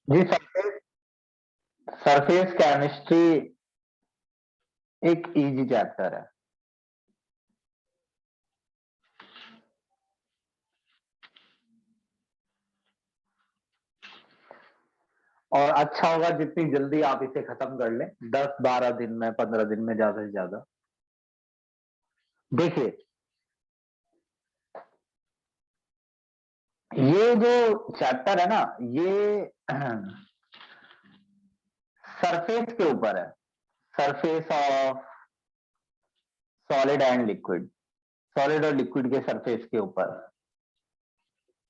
जी, surface surface chemistry एक easy chapter है। और अच्छा होगा जितनी जल्दी आप इसे खत्म कर लें, 10-12 दिन में, 15 दिन में, ज्यादा से ज्यादा। देखिए, ये जो चैप्टर है ना, ये सरफेस के ऊपर है। Surface of solid and liquid, solid और लिक्विड के सरफेस के ऊपर।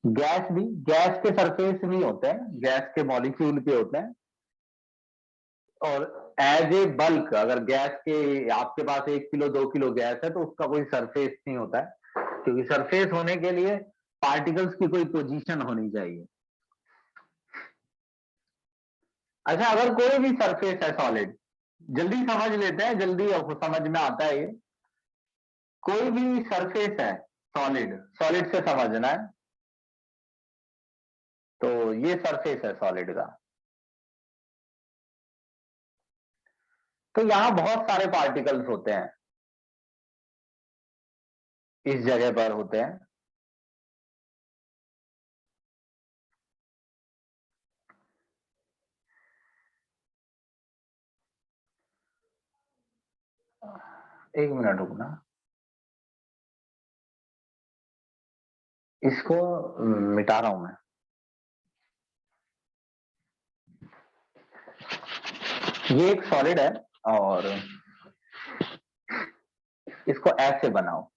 गैस भी, गैस के सरफेस नहीं होते हैं, गैस के मॉलिक्यूल पे होते हैं। और एज ए बल्क, अगर गैस के आपके पास 1 किलो 2 किलो गैस है तो उसका कोई सरफेस नहीं होता है, क्योंकि सरफेस होने के लिए पार्टिकल्स की कोई पोजीशन होनी चाहिए। अच्छा, अगर कोई भी सरफेस है सॉलिड, जल्दी समझ लेते हैं, जल्दी समझ में आता है ये। कोई भी सरफेस है सॉलिड, सॉलिड से समझना है, तो ये सरफेस है सॉलिड का। तो यहां बहुत सारे पार्टिकल्स होते हैं, इस जगह पर होते हैं। एक मिनट रुकना, इसको मिटा रहा हूं मैं। ये एक सॉलिड है और इसको ऐसे बनाओ।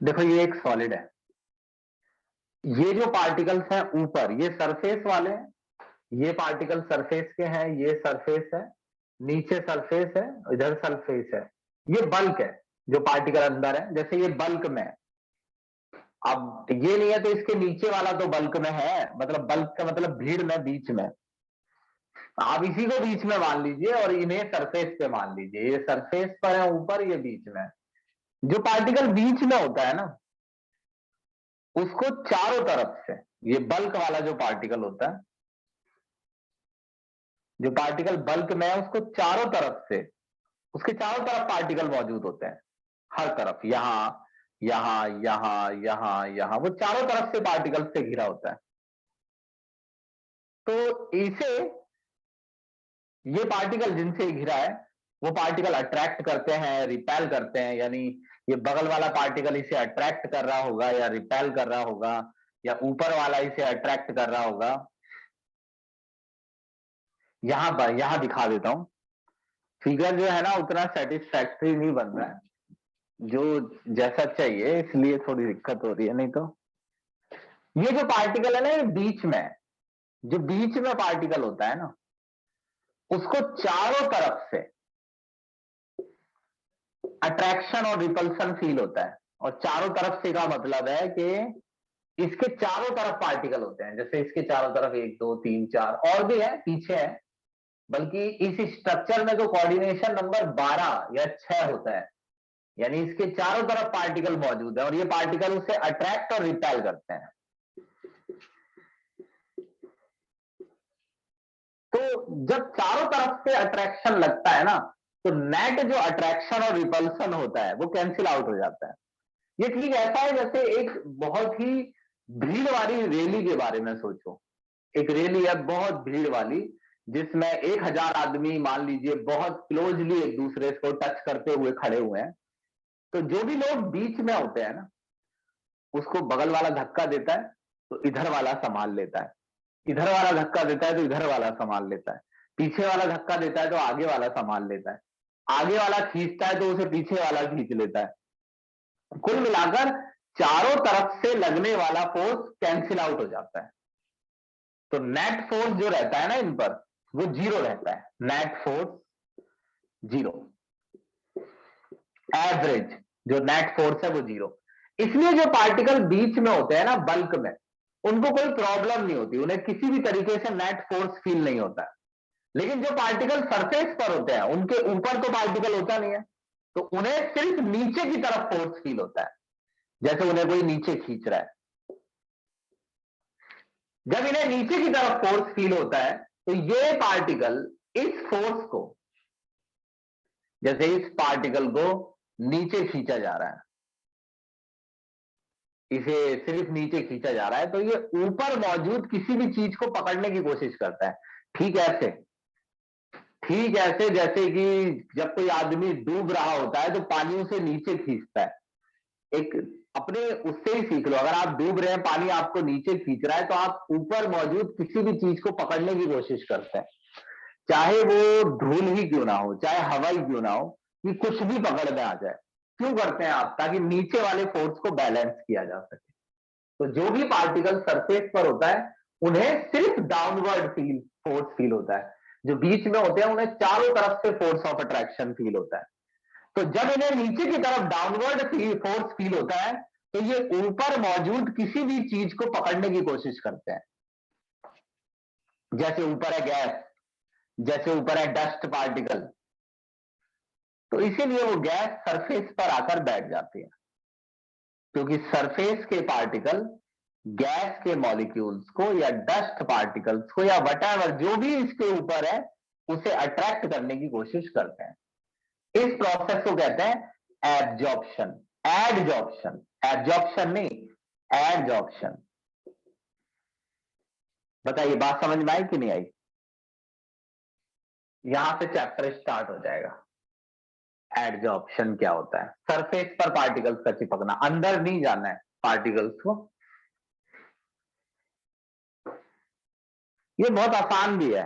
देखो, ये एक सॉलिड है। ये जो पार्टिकल्स हैं ऊपर, ये सरफेस वाले हैं। ये पार्टिकल सरफेस के हैं, ये सरफेस है, नीचे सरफेस है, इधर सरफेस है। ये बल्क है, जो पार्टिकल अंदर है, जैसे ये बल्क में है। अब ये नहीं है तो इसके नीचे वाला तो बल्क में है, मतलब बल्क का मतलब भीड़ में, बीच में। आप इसी को बीच में मान लीजिए और इन्हें सरफेस पे मान लीजिए। ये सरफेस पर है ऊपर, ये बीच में है। जो पार्टिकल बीच में होता है ना, उसको चारों तरफ से, ये बल्क वाला जो पार्टिकल होता है, जो पार्टिकल बल्क में है, उसको चारों तरफ से, उसके चारों तरफ पार्टिकल मौजूद होते हैं। हर तरफ, यहां यहां यहां यहां यहां, वो चारों तरफ से पार्टिकल से घिरा होता है। तो इसे, ये पार्टिकल जिनसे घिरा है, वो पार्टिकल अट्रैक्ट करते हैं, रिपेल करते हैं। यानी ये बगल वाला पार्टिकल इसे अट्रैक्ट कर रहा होगा या रिपेल कर रहा होगा, या ऊपर वाला इसे अट्रैक्ट कर रहा होगा। यहां पर, यहां दिखा देता हूं। फिगर जो है ना, उतना सेटिस्फैक्टरी नहीं बन रहा है जो जैसा चाहिए, इसलिए थोड़ी दिक्कत हो रही है। नहीं तो ये जो पार्टिकल है ना, ये बीच में है। जो बीच में पार्टिकल होता है ना, उसको चारों तरफ से अट्रैक्शन और रिपल्सन फील होता है। और चारों तरफ से का मतलब है कि इसके चारों तरफ पार्टिकल होते हैं। जैसे इसके चारों तरफ 1 2 3 4 और भी है, पीछे है। बल्कि इस स्ट्रक्चर में तो कोऑर्डिनेशन नंबर 12 या 6 होता है। यानी इसके चारों तरफ पार्टिकल मौजूद है और ये पार्टिकल उसे अट्रैक्ट और रिपेल करते हैं। तो जब चारों तरफ से अट्रैक्शन लगता है ना, तो नेट जो अट्रैक्शन और रिपल्सन होता है वो कैंसिल आउट हो जाता है। ये ठीक ऐसा है जैसे एक बहुत ही भीड़ वाली रैली के बारे में सोचो। एक रैली है बहुत भीड़ वाली, जिसमें 1,000 आदमी मान लीजिए बहुत क्लोजली एक दूसरे को टच करते हुए खड़े हुए हैं। तो जो भी लोग बीच में होते हैं ना, उसको बगल वाला धक्का देता है तो इधर वाला संभाल लेता है, इधर वाला धक्का देता है तो इधर वाला संभाल लेता है, पीछे वाला धक्का देता है तो आगे वाला संभाल लेता है, आगे वाला खींचता है तो उसे पीछे वाला खींच लेता है। कुल मिलाकर चारों तरफ से लगने वाला फोर्स कैंसिल आउट हो जाता है। तो नेट फोर्स जो रहता है ना इन पर, वो जीरो रहता है, नेट फोर्स जीरो, एवरेज जो नेट फोर्स है वो जीरो। इसलिए जो पार्टिकल बीच में होते हैं ना बल्क में, उनको कोई प्रॉब्लम नहीं होती, उन्हें किसी भी तरीके से नेट फोर्स फील नहीं होता है। लेकिन जो पार्टिकल सरफेस पर होते हैं, उनके ऊपर तो पार्टिकल होता नहीं है, तो उन्हें सिर्फ नीचे की तरफ फोर्स फील होता है, जैसे उन्हें कोई नीचे खींच रहा है। जब इन्हें नीचे की तरफ फोर्स फील होता है, तो ये पार्टिकल इस फोर्स को, जैसे इस पार्टिकल को नीचे खींचा जा रहा है, इसे सिर्फ नीचे खींचा जा रहा है, तो ये ऊपर मौजूद किसी भी चीज को पकड़ने की कोशिश करता है। ठीक ऐसे जैसे कि जब कोई आदमी डूब रहा होता है तो पानी उसे नीचे खींचता है। एक अपने उससे ही सीख लो, अगर आप डूब रहे हैं, पानी आपको नीचे खींच रहा है, तो आप ऊपर मौजूद किसी भी चीज को पकड़ने की कोशिश करते हैं, चाहे वो धूल ही क्यों ना हो, चाहे हवा ही क्यों ना हो, कि कुछ भी पकड़ में आ जाए। क्यों करते हैं आप? ताकि नीचे वाले फोर्स को बैलेंस किया जा सके। तो जो भी पार्टिकल सरफेस पर होता है, उन्हें सिर्फ डाउनवर्ड फोर्स फील होता है। जो बीच में होते हैं, उन्हें चारों तरफ से फोर्स ऑफ अट्रैक्शन फील होता है। तो जब इन्हें नीचे की तरफ डाउनवर्ड फोर्स फील होता है, तो ये ऊपर मौजूद किसी भी चीज को पकड़ने की कोशिश करते हैं। जैसे ऊपर है गैस, जैसे ऊपर है डस्ट पार्टिकल, तो इसीलिए वो गैस सरफेस पर आकर बैठ जाती है, क्योंकि सरफेस के पार्टिकल गैस के मॉलिक्यूल्स को या डस्ट पार्टिकल्स को या वटएवर जो भी इसके ऊपर है, उसे अट्रैक्ट करने की कोशिश करते हैं। इस प्रोसेस को कहते हैं एब्जॉर्प्शन, एडजॉर्प्शन, एब्जॉर्प्शन नहीं, एडजॉर्प्शन। बताइए बात समझ में आई कि नहीं आई? यहां से चैप्टर स्टार्ट हो जाएगा। एडजॉर्प्शन क्या होता है? सरफेस पर पार्टिकल्स का चिपकना, अंदर नहीं जाना है पार्टिकल्स को। ये बहुत आसान भी है।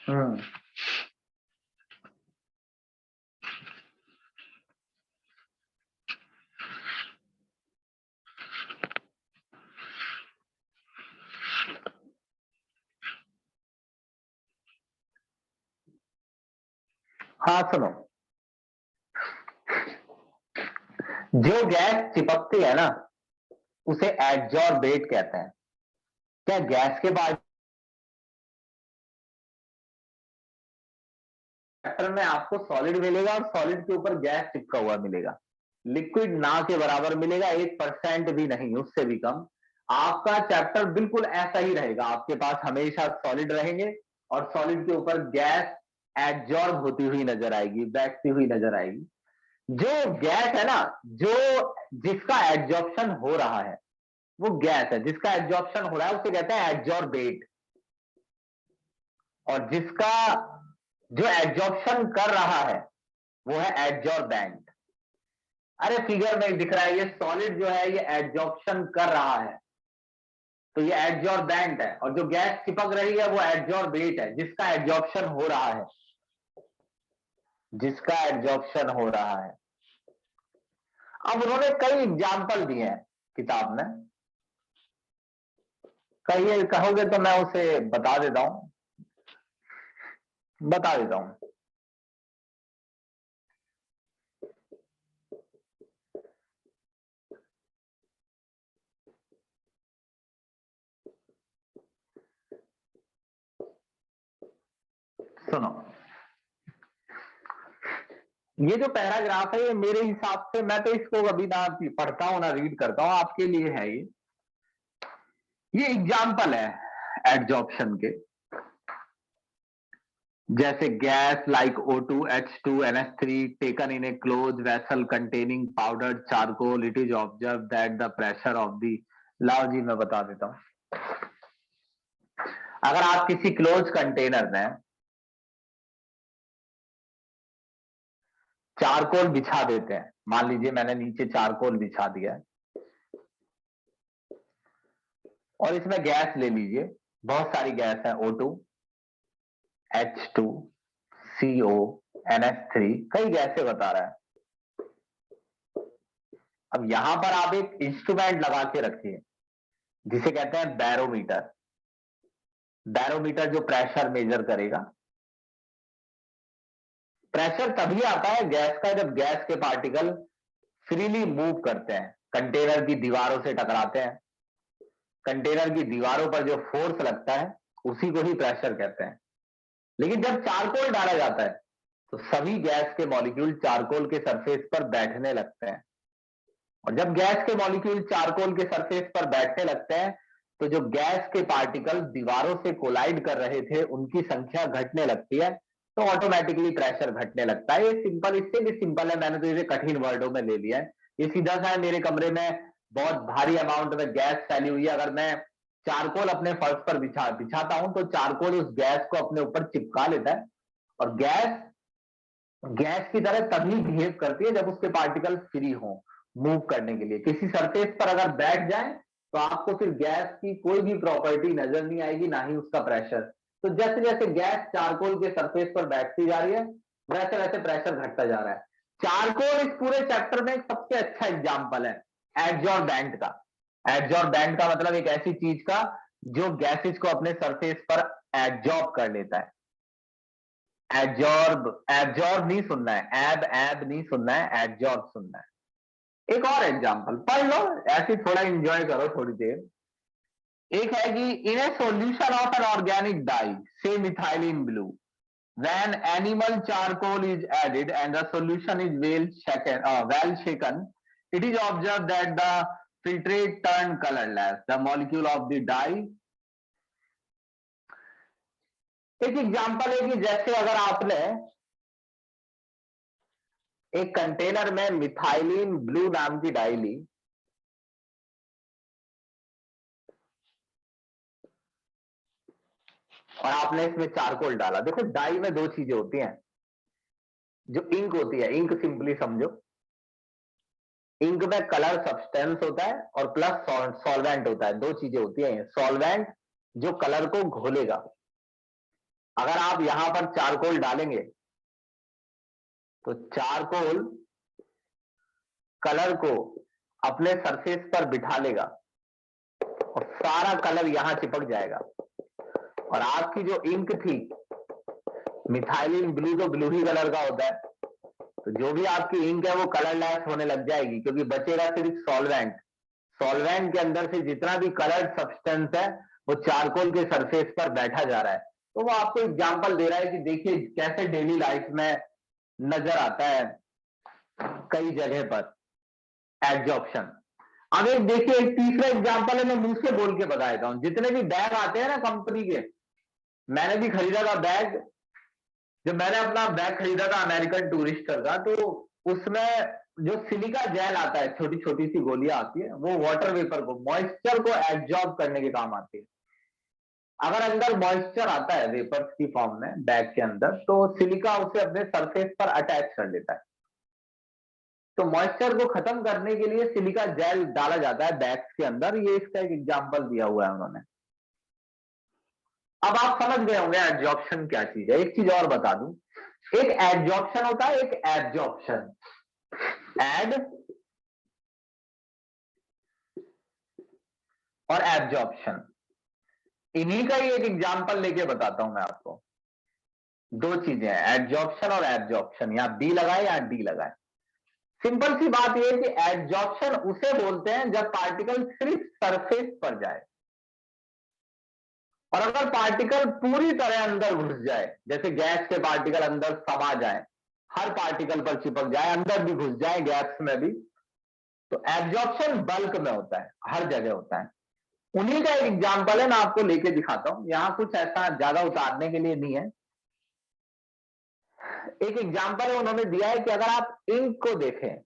हम्म, हाँ सुनो, जो गैस चिपकती है ना, उसे एडजॉर्बेट कहते हैं। क्या गैस के चैप्टर में आपको सॉलिड मिलेगा और सॉलिड के ऊपर गैस चिपका हुआ मिलेगा? लिक्विड ना के बराबर मिलेगा, 1% भी नहीं, उससे भी कम। आपका चैप्टर बिल्कुल ऐसा ही रहेगा, आपके पास हमेशा सॉलिड रहेंगे और सॉलिड के ऊपर गैस एब्जॉर्ब होती हुई नजर आएगी, बैठती हुई नजर आएगी। जो गैस है ना, जो जिसका एब्जॉर्प्शन हो रहा है, वो गैस है। जिसका एब्जॉर्प्शन हो रहा है उसे कहते हैं एब्जॉर्बेट, और जिसका जो एब्जॉर्प्शन कर रहा है वो है एब्जॉर्बेंट। अरे फिगर में दिख रहा है, ये सॉलिड जो है ये एब्जॉर्प्शन कर रहा है, तो ये एब्जॉर्बेंट है, और जो गैस चिपक रही है वो एब्जॉर्बेट है, जिसका एब्जॉर्प्शन हो रहा है, जिसका एब्जॉर्प्शन हो रहा है। अब उन्होंने कई एग्जाम्पल दिए हैं किताब में, कहिए कहोगे तो मैं उसे बता देता हूं, बता देता हूं। सुनो, ये जो पैराग्राफ है, ये मेरे हिसाब से, मैं तो इसको कभी ना पढ़ता हूं ना रीड करता हूं, आपके लिए है ये एग्जाम्पल है एड्जॉर्प्शन के। जैसे gas like O2, H2, NH3 taken in a closed vessel containing powdered charcoal, it is observed that the pressure of the, लाओ जी मैं बता देता हूं। अगर आप किसी क्लोज कंटेनर में चारकोल बिछा देते हैं, मान लीजिए मैंने नीचे चारकोल बिछा दिया है और इसमें गैस ले लीजिए, बहुत सारी गैस है, O2, H2, CO, NH3, कई गैसें बता रहा है। अब यहां पर आप एक इंस्ट्रूमेंट लगा के रखिए जिसे कहते हैं बैरोमीटर। बैरोमीटर जो प्रेशर मेजर करेगा। प्रेशर तभी आता है गैस का जब गैस के पार्टिकल फ्रीली मूव करते हैं, कंटेनर की दीवारों से टकराते हैं। कंटेनर की दीवारों पर जो फोर्स लगता है उसी को ही प्रेशर कहते हैं। लेकिन जब चारकोल डाला जाता है तो सभी गैस के मॉलिक्यूल चारकोल के सरफेस पर बैठने लगते हैं, और जब गैस के मॉलिक्यूल चारकोल के सरफेस पर बैठने लगते हैं तो जो गैस के पार्टिकल दीवारों से कोलाइड कर रहे थे उनकी संख्या घटने लगती है, तो ऑटोमेटिकली प्रेशर घटने लगता है। ये सिंपल, इससे भी सिंपल है, मैंने तो इसे कठिन वर्डों में ले लिया है। ये सीधा सा है, मेरे कमरे में बहुत भारी अमाउंट में गैस फैली हुई है, अगर मैं चारकोल अपने फर्श पर बिछाता हूं तो चारकोल उस गैस को अपने ऊपर चिपका लेता है, और गैस की तरह तभी बिहेव करती है जब उसके पार्टिकल फ्री हो मूव करने के लिए। किसी सरफेस पर अगर बैठ जाए तो आपको फिर गैस की कोई भी प्रॉपर्टी नजर नहीं आएगी, ना ही उसका प्रेशर। तो जैसे जैसे गैस चारकोल के सरफेस पर बैठती जा रही है वैसे वैसे प्रेशर घटता जा रहा है। चारकोल इस पूरे चैप्टर में सबसे अच्छा एग्जाम्पल है एडजॉर्बेंट का। एडजॉर्बेंट का मतलब एक ऐसी चीज का जो गैसेज को अपने सरफेस पर एब्जॉर्ब कर लेता है। एब्जॉर्ब नहीं सुनना है, एब नहीं सुनना है, एब्जॉर्ब सुनना है। एक और एग्जांपल पढ़ लो, ऐसे थोड़ा एंजॉय करो थोड़ी देर। एक है कि in a solution of an organic dye से methylene blue, when animal charcoal is added and the solution is well shaken, it is observed that the filtrate turn colorless, the molecule of the dye। एक example है कि जैसे अगर आपने एक container में methylene blue नाम की डाई ली और आपने इसमें चारकोल डाला। देखो डाई में दो चीजें होती हैं, जो इंक होती है, इंक सिंपली समझो, इंक में कलर सब्सटेंस होता है और प्लस सॉल्वेंट होता है, दो चीजें होती हैं। सॉल्वेंट जो कलर को घोलेगा, अगर आप यहां पर चारकोल डालेंगे तो चारकोल कलर को अपने सरफेस पर बिठा लेगा और सारा कलर यहां चिपक जाएगा, और आपकी जो इंक थी मिथाइलिन ब्लू, तो ब्लू ही कलर का होता है, तो जो भी आपकी इंक है वो कलरलेस होने लग जाएगी, क्योंकि बचेगा सिर्फ सॉल्वेंट। सॉल्वेंट के अंदर से जितना भी कलर्ड सब्सटेंस है वो चारकोल के सरफेस पर बैठा जा रहा है। तो वो आपको एग्जांपल दे रहा है कि देखिए कैसे डेली लाइफ में नजर आता है कई जगह पर एब्जॉर्प्शन। अब एक देखिए, एक तीसरा एग्जांपल है, मैं मुंह से बोल के बता देता हूं। जितने भी बैग आते हैं ना कंपनी के, मैंने भी खरीदा था बैग, जब मैंने अपना बैग खरीदा था अमेरिकन टूरिस्टर का, तो उसमें जो सिलिका जेल आता है, छोटी छोटी सी गोलियां आती है, वो वाटर वेपर को, मॉइस्चर को एब्जॉर्ब करने के काम आती है। अगर अंदर मॉइस्चर आता है वेपर्स की फॉर्म में बैग के अंदर, तो सिलिका उसे अपने सरफेस पर अटैच कर लेता है। तो मॉइस्चर को खत्म करने के लिए सिलिका जेल डाला जाता है बैग्स के अंदर। ये इसका एक एग्जांपल दिया हुआ है उन्होंने। अब आप समझ गए होंगे एब्जॉर्प्शन क्या चीज है। एक चीज और बता दूं, एक एब्जॉर्प्शन होता है, एक एब्जॉर्प्शन। एड और एब्जॉर्प्शन, इन्हीं का ही एक एग्जांपल लेके बताता हूं मैं आपको। दो चीजें हैं, एब्जॉर्प्शन और एब्जॉर्प्शन, यहां बी लगाए या डी लगाए। सिंपल सी बात यह है कि एब्जॉर्प्शन उसे बोलते हैं जब पार्टिकल सिर्फ सरफेस पर जाए, और अगर पार्टिकल पूरी तरह अंदर घुस जाए, जैसे गैस के पार्टिकल अंदर समा जाए, हर पार्टिकल पर चिपक जाए, अंदर भी घुस जाए गैस में भी, तो एब्जॉर्प्शन बल्क में होता है, हर जगह होता है। उन्हीं का एक एग्जांपल है, मैं आपको लेके दिखाता हूं। यहां कुछ ऐसा ज्यादा उतारने के लिए नहीं है, एक एग्जांपल उन्होंने दिया है कि अगर आप इंक को देखें,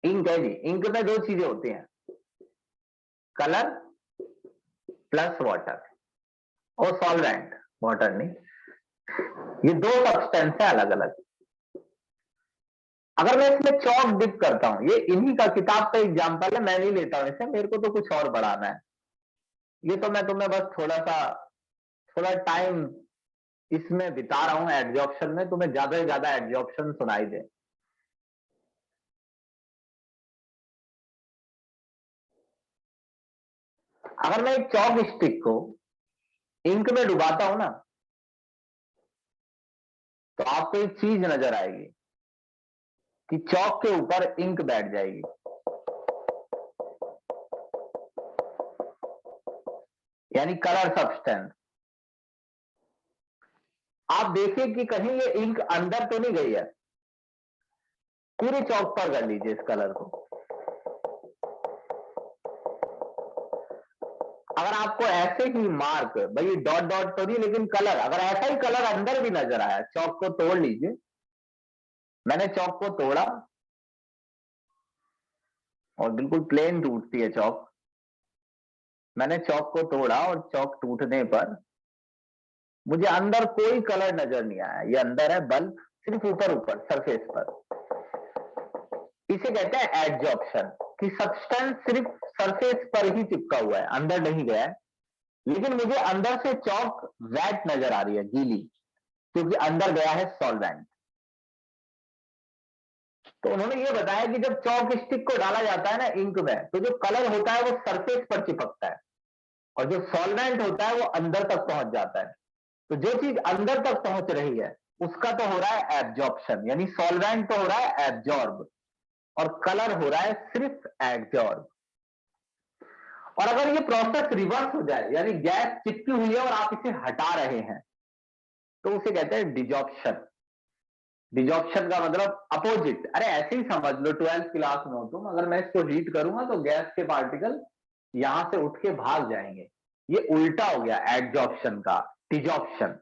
इंक है जी, इंक में दो चीजें होती हैं, कलर प्लस वाटर और सॉल्वेंट, वाटर नहीं, ये दो सब्सटेंस है अलग अलग। अगर मैं इसमें चौक डिप करता हूं, ये इन्हीं का किताब का एग्जांपल है, मैं नहीं लेता हूं इसे, मेरे को तो कुछ और बढ़ाना है, ये तो मैं तुम्हें बस थोड़ा टाइम इसमें बिता रहा हूं एडजॉर्प्शन में, तुम्हें ज्यादा से ज्यादा एडजॉर्प्शन सुनाई दे। अगर मैं एक चौक स्टिक को इंक में डुबाता हूं ना, तो आपको एक चीज नजर आएगी कि चौक के ऊपर इंक बैठ जाएगी, यानी कलर सब्सटेंस। आप देखिए कि कहीं ये इंक अंदर तो नहीं गई है, पूरे चौक पर कर लीजिए इस कलर को। अगर आपको ऐसे ही मार्क, भाई डॉट डॉट तो नहीं लेकिन कलर, अगर ऐसा ही कलर अंदर भी नजर आया, चौक को तोड़ लीजिए। मैंने चौक को तोड़ा और बिल्कुल प्लेन टूटती है चौक। मैंने चौक को तोड़ा और चौक टूटने पर मुझे अंदर कोई कलर नजर नहीं आया, ये अंदर है बल्ब, सिर्फ ऊपर ऊपर सरफेस पर। इसे कहते हैं एडजॉर्प्शन, कि सब्सटेंस सिर्फ सरफेस पर ही चिपका हुआ है, अंदर नहीं गया है, लेकिन मुझे अंदर से चौक वेट नजर आ रही है, गीली, क्योंकि अंदर गया है सॉल्वेंट। तो उन्होंने ये बताया कि जब चौक स्टिक को डाला जाता है ना इंक में, तो जो कलर होता है वो सरफेस पर चिपकता है, और जो सॉल्वेंट होता है वो अंदर तक पहुंच जाता है। तो जो चीज अंदर तक पहुंच रही है उसका तो हो रहा है एब्जॉर्प्शन, यानी सॉल्वेंट तो हो रहा है एब्जॉर्ब, और कलर हो रहा है सिर्फ एब्जॉर्ब। और अगर ये प्रोसेस रिवर्स हो जाए, यानी गैस चिपकी हुई है और आप इसे हटा रहे हैं, तो उसे कहते हैं डिजॉर्प्शन। डिजॉर्प्शन का मतलब अपोजिट, अरे ऐसे ही समझ लो 12th क्लास में हो तुम, अगर मैं इसको हीट करूंगा तो गैस के पार्टिकल यहां से उठ के भाग जाएंगे, ये उल्टा हो गया एडजॉर्प्शन का, डिजॉर्प्शन।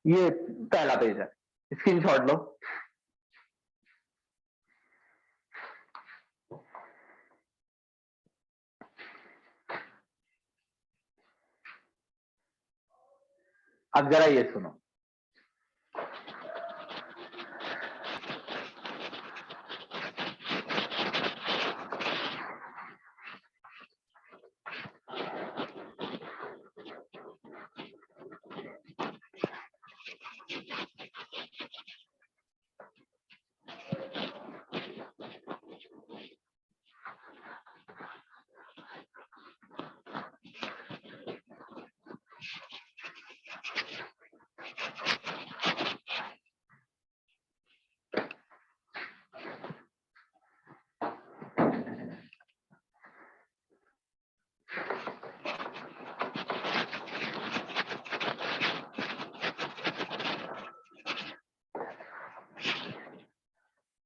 ये पहला पेज है, स्क्रीनशॉट लो। अब जरा ये सुनो,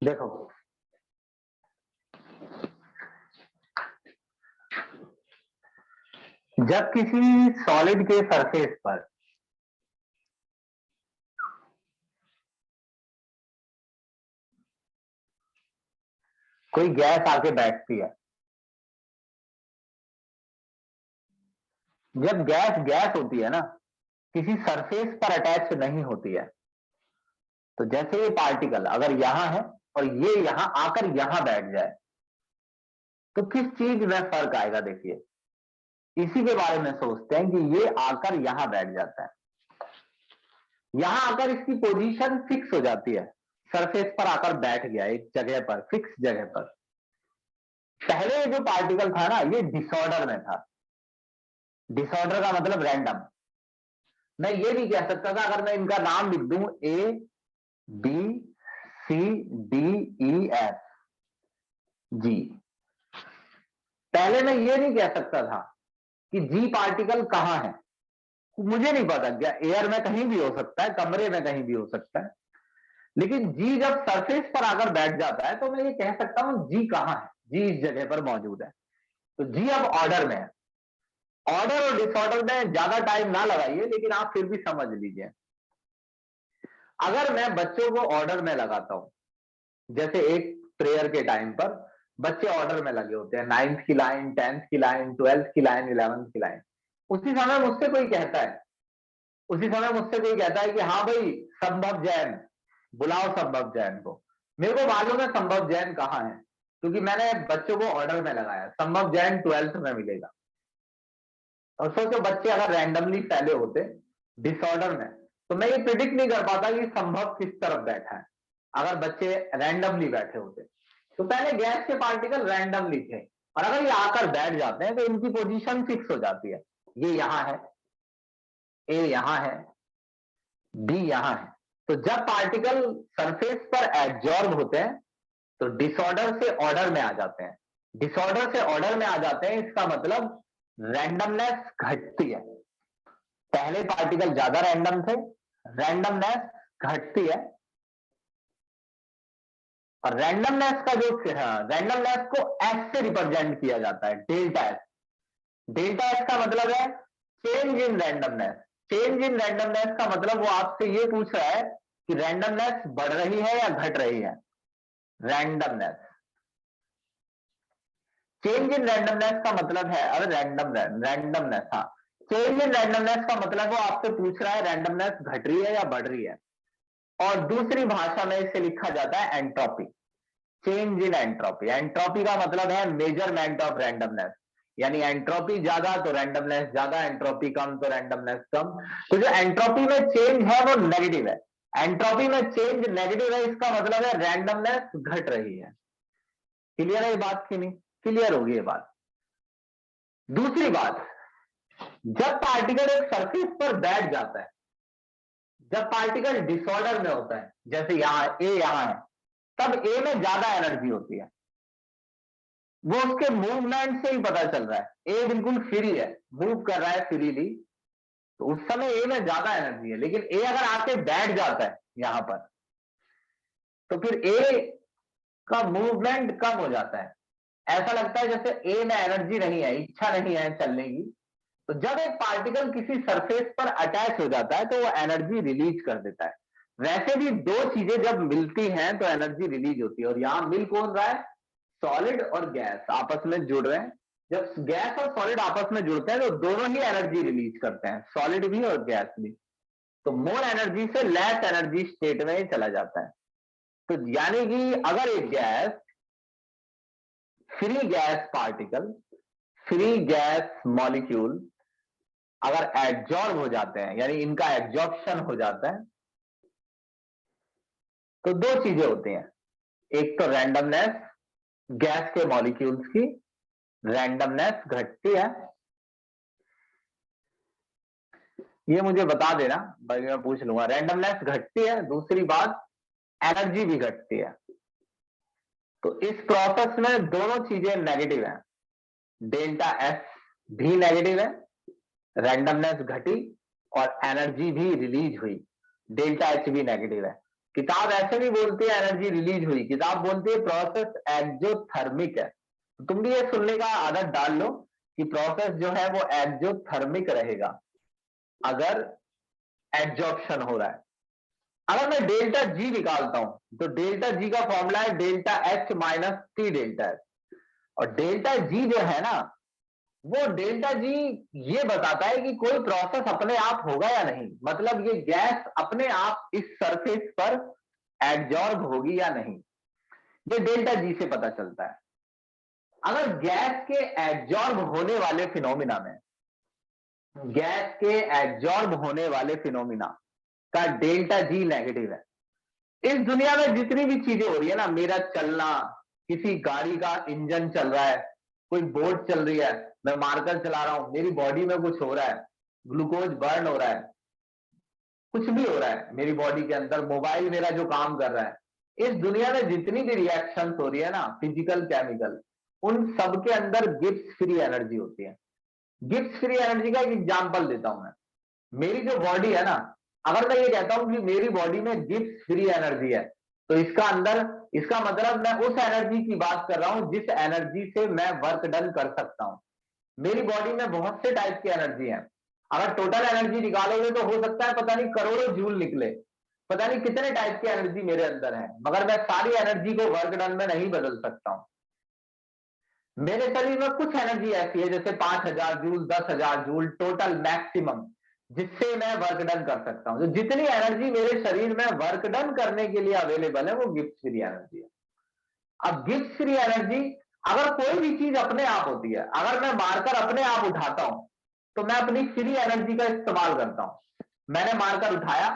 देखो जब किसी सॉलिड के सरफेस पर कोई गैस आके बैठती है, जब गैस गैस होती है ना, किसी सरफेस पर अटैच नहीं होती है, तो जैसे ये पार्टिकल अगर यहां है और ये यहां आकर यहां बैठ जाए, तो किस चीज में फर्क आएगा, देखिए इसी के बारे में सोचते हैं कि ये आकर यहां बैठ जाता है, यहां आकर इसकी पोजीशन फिक्स हो जाती है, सरफेस पर आकर बैठ गया एक जगह पर, फिक्स जगह पर। पहले जो पार्टिकल था ना, ये डिसऑर्डर में था। डिसऑर्डर का मतलब रैंडम। मैं ये नहीं कह सकता था, अगर मैं इनका नाम लिख दूं A B C D E F G, पहले मैं ये नहीं कह सकता था कि जी पार्टिकल कहां है, मुझे नहीं पता, क्या एयर में कहीं भी हो सकता है, कमरे में कहीं भी हो सकता है, लेकिन जी जब सरफेस पर आकर बैठ जाता है तो मैं ये कह सकता हूं जी कहां है, जी इस जगह पर मौजूद है। तो जी अब ऑर्डर में है। ऑर्डर और डिसऑर्डर में ज्यादा टाइम ना लगाइए, लेकिन आप फिर भी समझ लीजिए। अगर मैं बच्चों को ऑर्डर में लगाता हूं, जैसे एक प्रेयर के टाइम पर बच्चे ऑर्डर में लगे होते हैं, 9th की लाइन, 10th की लाइन, 12th की लाइन, 11th की लाइन। उसी समय मुझसे कोई कहता है, कि हाँ भाई संभव जैन, बुलाओ संभव जैन को। मेरे को मालूम है संभव जैन कहाँ है, क्योंकि मैंने बच्चों को ऑर्डर में लगाया। संभव जैन 12th में मिलेगा। और सोचो बच्चे अगर रैंडमली फैले होते डिसऑर्डर में, तो मैं ये प्रिडिक्ट नहीं कर पाता कि संभव किस तरफ बैठा है। अगर बच्चे रैंडमली बैठे होते, तो पहले गैस के पार्टिकल रैंडमली थे, और अगर ये आकर बैठ जाते हैं तो इनकी पोजीशन फिक्स हो जाती है। ये यहां है, ए यहां है, बी यहां है। तो जब पार्टिकल सरफेस पर एब्जॉर्ब होते हैं तो डिसऑर्डर से ऑर्डर में आ जाते हैं। डिसऑर्डर से ऑर्डर में आ जाते हैं, इसका मतलब रैंडमनेस घटती है। पहले पार्टिकल ज्यादा रैंडम थे, रैंडमनेस घटती है। और रैंडमनेस का जो रैंडमनेस को एस से रिप्रेजेंट किया जाता है, डेल्टा एस। डेल्टा एस का मतलब है change in randomness. Change in randomness का मतलब वो आपसे ये पूछ रहा है कि रैंडमनेस बढ़ रही है या घट रही है। रैंडमनेस, चेंज इन रैंडमनेस का मतलब है, अगर रैंडमनेस, हाँ, चेंज इन रैंडमनेस का मतलब वो आपसे पूछ रहा है रैंडमनेस घट रही है या बढ़ रही है। और दूसरी भाषा में इसे लिखा जाता है entropy, change in entropy. Entropy का मतलब है मेजरमेंट ऑफ रैंडमनेस, यानी एंट्रोपी ज्यादा तो रैंडमनेस ज्यादा, एंट्रोपी कम तो रैंडमनेस कम। तो जो एंट्रोपी में चेंज है वो नेगेटिव है। एंट्रोपी में चेंज नेगेटिव है, इसका मतलब है रैंडमनेस घट रही है। क्लियर है ये बात कि नहीं? क्लियर होगी ये बात। दूसरी बात, जब पार्टिकल एक सरफेस पर बैठ जाता है, जब पार्टिकल डिसऑर्डर में होता है, जैसे यहां ए यहां है, तब ए में ज्यादा एनर्जी होती है। वो उसके मूवमेंट से ही पता चल रहा है। ए बिल्कुल फ्री है, मूव कर रहा है फ्रीली, तो उस समय ए में ज्यादा एनर्जी है। लेकिन ए अगर आके बैठ जाता है यहां पर, तो फिर ए का मूवमेंट कम हो जाता है। ऐसा लगता है जैसे ए में एनर्जी नहीं है, इच्छा नहीं है चलने की। तो जब एक पार्टिकल किसी सरफेस पर अटैच हो जाता है तो वो एनर्जी रिलीज कर देता है। वैसे भी दो चीजें जब मिलती हैं तो एनर्जी रिलीज होती है, और यहां मिल कौन रहा है? सॉलिड और गैस आपस में जुड़ रहे हैं। जब गैस और सॉलिड आपस में जुड़ते हैं तो दोनों ही एनर्जी रिलीज करते हैं, सॉलिड भी और गैस भी। तो मोर एनर्जी से लेस एनर्जी स्टेट में चला जाता है। तो यानी कि अगर एक gas, free gas particle, free gas molecule अगर एब्जॉर्ब हो जाते हैं, यानी इनका एब्जॉर्प्शन हो जाता है, तो दो चीजें होती हैं। एक तो रैंडमनेस, गैस के मॉलिक्यूल्स की रैंडमनेस घटती है। ये मुझे बता देना, बाकी मैं पूछ लूंगा। रैंडमनेस घटती है, दूसरी बात एनर्जी भी घटती है। तो इस प्रोसेस में दोनों चीजें नेगेटिव है। डेल्टा एस भी नेगेटिव है, रैंडमनेस घटी और एनर्जी भी रिलीज हुई, डेल्टा एच भी नेगेटिव है। किताब ऐसे नहीं बोलती है एनर्जी रिलीज हुई, किताब बोलती है प्रोसेस एक्सोथर्मिक है। तो तुम भी ये सुनने का आदत डाल लो कि प्रोसेस जो है वो एक्सोथर्मिक रहेगा अगर एब्जॉर्प्शन हो रहा है। अगर मैं डेल्टा जी निकालता हूं तो डेल्टा जी का फॉर्मूला है delta H minus T delta H. और डेल्टा जी जो है ना, वो डेल्टा जी ये बताता है कि कोई प्रोसेस अपने आप होगा या नहीं, मतलब ये गैस अपने आप इस सरफेस पर एब्जॉर्ब होगी या नहीं, ये डेल्टा जी से पता चलता है। अगर गैस के एब्जॉर्ब होने वाले फिनोमिना में, गैस के एब्जॉर्ब होने वाले फिनोमिना का डेल्टा जी नेगेटिव है। इस दुनिया में जितनी भी चीजें हो रही है ना, मेरा चलना, किसी गाड़ी का इंजन चल रहा है, कोई बोट चल रही है, मैं मार्कर चला रहा हूं, मेरी बॉडी में कुछ हो रहा है, ग्लूकोज बर्न हो रहा है, कुछ भी हो रहा है मेरी बॉडी के अंदर, मोबाइल मेरा जो काम कर रहा है, इस दुनिया में जितनी भी रिएक्शंस हो रही है ना, फिजिकल केमिकल, उन सब के अंदर गिब्स फ्री एनर्जी होती है। गिब्स फ्री एनर्जी का एक एग्जांपल देता हूं मैं। मेरी जो बॉडी है ना, अगर मैं ये कहता हूं कि मेरी बॉडी में गिब्स फ्री एनर्जी है, तो इसका अंदर, इसका मतलब मैं उस एनर्जी की बात कर रहा हूं जिस एनर्जी से मैं वर्क डन कर सकता हूं। मेरी बॉडी में बहुत से टाइप की एनर्जी है। अगर टोटल एनर्जी निकालोगे तो हो सकता है पता नहीं करोड़ों जूल निकले, पता नहीं कितने टाइप की एनर्जी मेरे अंदर है, मगर मैं सारी एनर्जी को वर्क डन में नहीं बदल सकता हूं। मेरे शरीर में कुछ एनर्जी ऐसी है जैसे 5000 जूल, 10,000 जूल टोटल मैक्सिमम, जिससे मैं वर्क डन कर सकता हूं। तो जितनी एनर्जी मेरे शरीर में वर्क डन करने के लिए अवेलेबल है वो गिफ्ट फ्री एनर्जी है। अब गिफ्ट फ्री एनर्जी, अगर कोई भी चीज अपने आप होती है, अगर मैं मारकर अपने आप उठाता हूं तो मैं अपनी फ्री एनर्जी का इस्तेमाल करता हूं। मैंने मारकर उठाया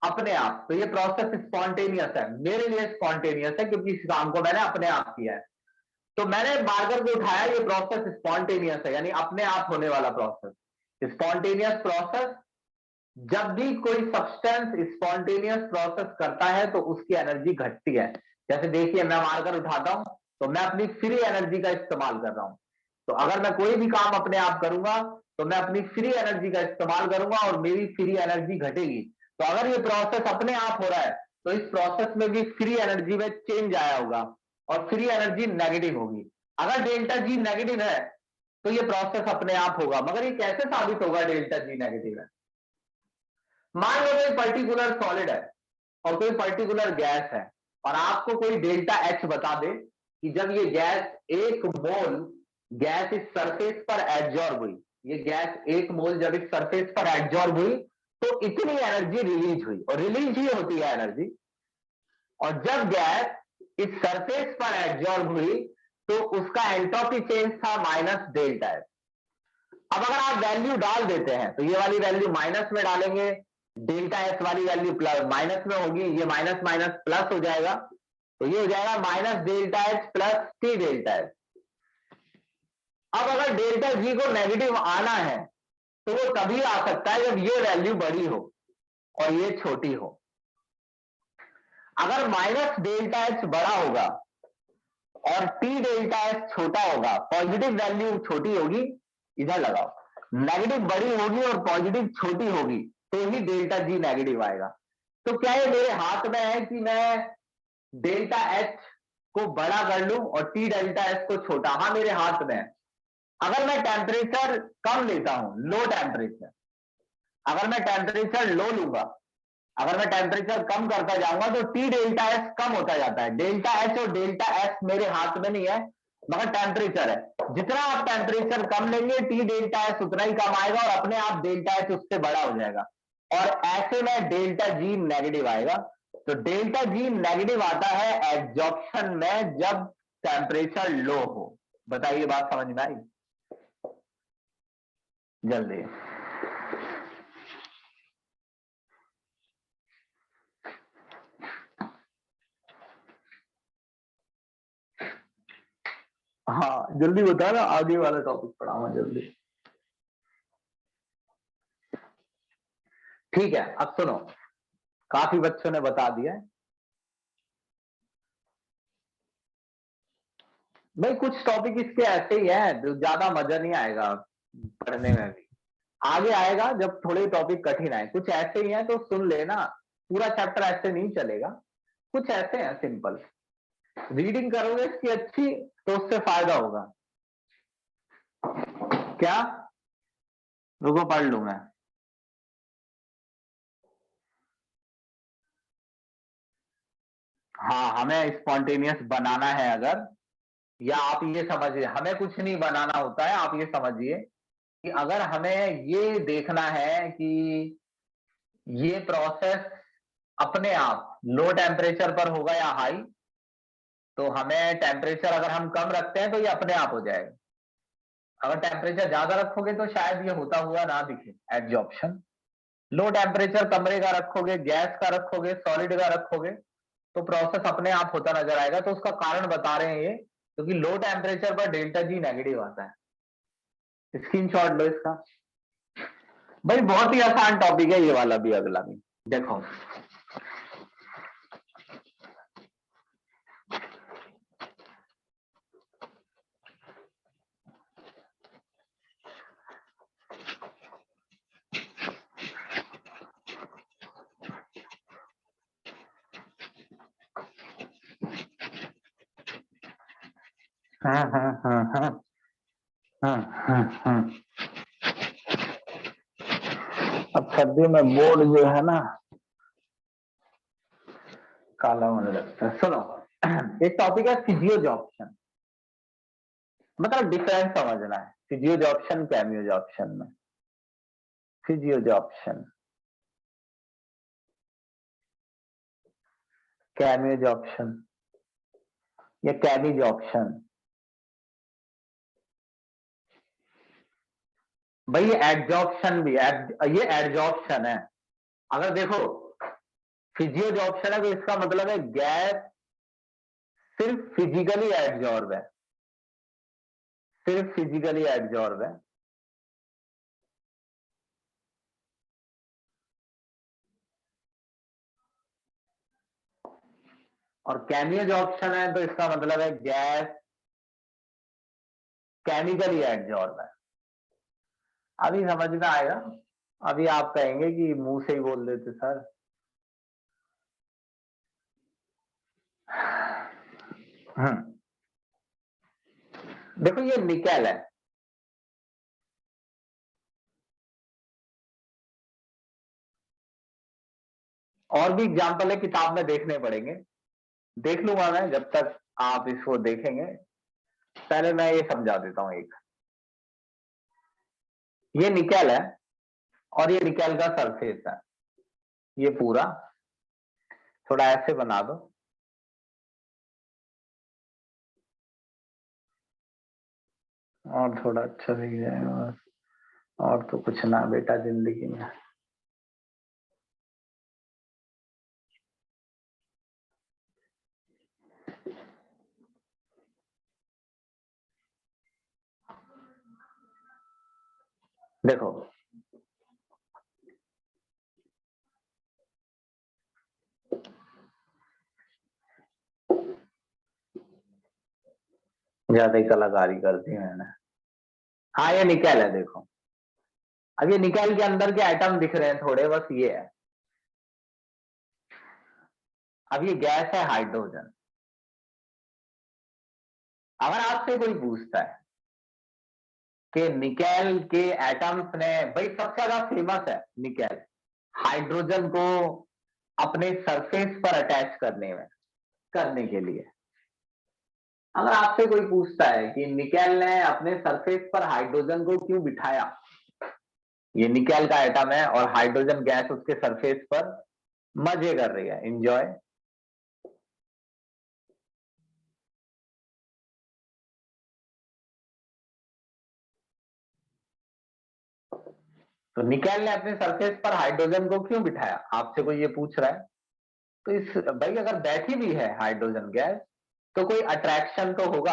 अपने आप, तो ये प्रोसेस स्पॉन्टेनियस है, मेरे लिए स्पॉन्टेनियस है क्योंकि इस काम को मैंने अपने आप किया है। तो मैंने मारकर के उठाया, ये प्रोसेस स्पॉन्टेनियस है, यानी अपने आप होने वाला प्रोसेस। स्पॉन्टेनियस प्रोसेस, जब भी कोई सब्सटेंस स्पॉन्टेनियस प्रोसेस करता है तो उसकी एनर्जी घटती है। जैसे देखिए मैं मारकर उठाता हूं तो मैं अपनी फ्री एनर्जी का इस्तेमाल कर रहा हूं। तो अगर मैं कोई भी काम अपने आप करूंगा तो मैं अपनी फ्री एनर्जी का इस्तेमाल करूंगा और मेरी फ्री एनर्जी घटेगी। तो अगर ये प्रोसेस अपने आप हो रहा है तो इस प्रोसेस में भी फ्री एनर्जी में चेंज आया होगा और फ्री एनर्जी नेगेटिव होगी। अगर डेल्टा जी नेगेटिव है तो ये प्रोसेस अपने आप होगा। मगर ये कैसे साबित होगा डेल्टा जी नेगेटिव है? मान लो कोई पर्टिकुलर सॉलिड है और कोई पर्टिकुलर गैस है और आपको कोई डेल्टा एच बता दे कि जब ये गैस 1 मोल गैस इस सरफेस पर एब्जॉर्ब हुई, ये गैस 1 मोल जब इस सरफेस पर एब्जॉर्ब हुई तो इतनी एनर्जी रिलीज हुई, और रिलीज ही होती है एनर्जी। और जब गैस इस सरफेस पर एब्जॉर्ब हुई तो उसका एंट्रोपी चेंज था माइनस डेल्टा एच। अब अगर आप वैल्यू डाल देते हैं तो ये वाली वैल्यू माइनस में डालेंगे, डेल्टा एस वाली वैल्यू प्लस माइनस में होगी, ये माइनस माइनस प्लस हो जाएगा, तो ये हो जाएगा minus delta H plus T delta H. अब अगर डेल्टा जी को नेगेटिव आना है तो वो तभी आ सकता है जब ये वैल्यू बड़ी हो और ये छोटी हो। अगर माइनस डेल्टा एच बड़ा होगा और टी डेल्टा एच छोटा होगा, पॉजिटिव वैल्यू छोटी होगी, इधर लगाओ, नेगेटिव बड़ी होगी और पॉजिटिव छोटी होगी तो ही डेल्टा जी नेगेटिव आएगा। तो क्या ये मेरे हाथ में है कि मैं डेल्टा एच को बड़ा कर लूं और टी डेल्टा एच को छोटा? हाँ, मेरे हाथ में है। अगर मैं टेम्परेचर कम लेता हूं, लो टेम्परेचर, अगर मैं टेम्परेचर लो लूंगा, अगर मैं टेम्परेचर कम करता जाऊंगा तो टी डेल्टा एस कम होता जाता है। डेल्टा एच और डेल्टा एस मेरे हाथ में नहीं है, मगर टेम्परेचर है। जितना आप टेम्परेचर कम लेंगे टी डेल्टा एस उतना ही कम आएगा और अपने आप डेल्टा एच उससे बड़ा हो जाएगा, और ऐसे में डेल्टा जी नेगेटिव आएगा। तो डेल्टा जी नेगेटिव आता है एब्जॉर्प्शन में जब टेम्परेचर लो हो। बताइए, बात समझ में आई? जल्दी। हाँ जल्दी बता ना, आगे वाला टॉपिक पढ़ाऊंगा जल्दी। ठीक है, अब सुनो, काफी बच्चों ने बता दिया है भाई। कुछ टॉपिक इसके ऐसे ही हैं जो ज्यादा मजा नहीं आएगा पढ़ने में भी, आगे आएगा जब थोड़े टॉपिक कठिन आए। कुछ ऐसे ही हैं तो सुन लेना, पूरा चैप्टर ऐसे नहीं चलेगा, कुछ ऐसे हैं सिंपल। रीडिंग करोगे इसकी अच्छी तो उससे फायदा होगा। क्या? रुको पढ़ लूं मैं। हाँ, हमें स्पॉन्टेनियस बनाना है अगर, या आप ये समझिए हमें कुछ नहीं बनाना होता है, आप ये समझिए कि अगर हमें ये देखना है कि ये प्रोसेस अपने आप लो टेम्परेचर पर होगा या हाई, तो हमें टेम्परेचर अगर हम कम रखते हैं तो ये अपने आप हो जाएगा। अगर टेम्परेचर ज्यादा रखोगे तो शायद ये होता हुआ ना दिखे एब्जॉर्प्शन। लो टेम्परेचर कमरे का रखोगे, गैस का रखोगे, सॉलिड का रखोगे, तो प्रोसेस अपने आप होता नजर आएगा। तो उसका कारण बता रहे हैं ये, क्योंकि लो टेम्परेचर पर डेल्टा जी नेगेटिव आता है। स्क्रीनशॉट लो इसका। भाई बहुत ही आसान टॉपिक है ये वाला भी, अगला भी देखो। हाँ हाँ हाँ हाँ हाँ हाँ हाँ। अब सर्दियों में बोर्ड जो है ना, काला होने लगता है। सुनो, एक टॉपिक है फिजियोजॉर्प्शन, मतलब डिफरेंस समझना है फिजियोजॉर्प्शन कैमियोजॉर्प्शन में। फिजियोजॉर्प्शन, कैमियोजॉर्प्शन या कैमिजॉर्प्शन, भाई ये एडजॉर्प्शन भी है, ये एडजॉर्प्शन है। अगर देखो फिजियोजॉर्प्शन है तो इसका मतलब है गैस सिर्फ फिजिकली एडजॉर्ब है, सिर्फ फिजिकली एडजॉर्ब है। और कैमियोजॉर्प्शन है तो इसका मतलब है गैस केमिकली एडजॉर्ब है। अभी समझ में आएगा। अभी आप कहेंगे कि मुंह से ही बोल देते सर। देखो ये निकेल है, और भी एग्जाम्पल है, किताब में देखने पड़ेंगे, देख लूंगा मैं जब तक आप इसको देखेंगे। पहले मैं ये समझा देता हूं। एक ये निकेल है और ये निकेल का सरफेस है, ये पूरा थोड़ा ऐसे बना दो। और थोड़ा अच्छा दिख जाएगा, और तो कुछ ना बेटा जिंदगी में। देखो ज्यादा ही कलाकारी कर दी मैंने। हाँ ये निकेल है, देखो अब ये निकेल के अंदर के आइटम दिख रहे हैं थोड़े, बस ये है। अब ये गैस है हाइड्रोजन। अगर आपसे कोई पूछता है कि निकेल के एटम्स ने, भाई सबसे ज्यादा फेमस है निकेल हाइड्रोजन को अपने सरफेस पर अटैच करने के लिए। अगर आपसे कोई पूछता है कि निकेल ने अपने सरफेस पर हाइड्रोजन को क्यों बिठाया, ये निकेल का एटम है और हाइड्रोजन गैस उसके सरफेस पर मजे कर रही है, एंजॉय। तो निकेल ने अपने सरफेस पर हाइड्रोजन को क्यों बिठाया, आपसे कोई ये पूछ रहा है। तो इस भाई अगर बैठी भी है हाइड्रोजन गैस तो कोई अट्रैक्शन तो होगा।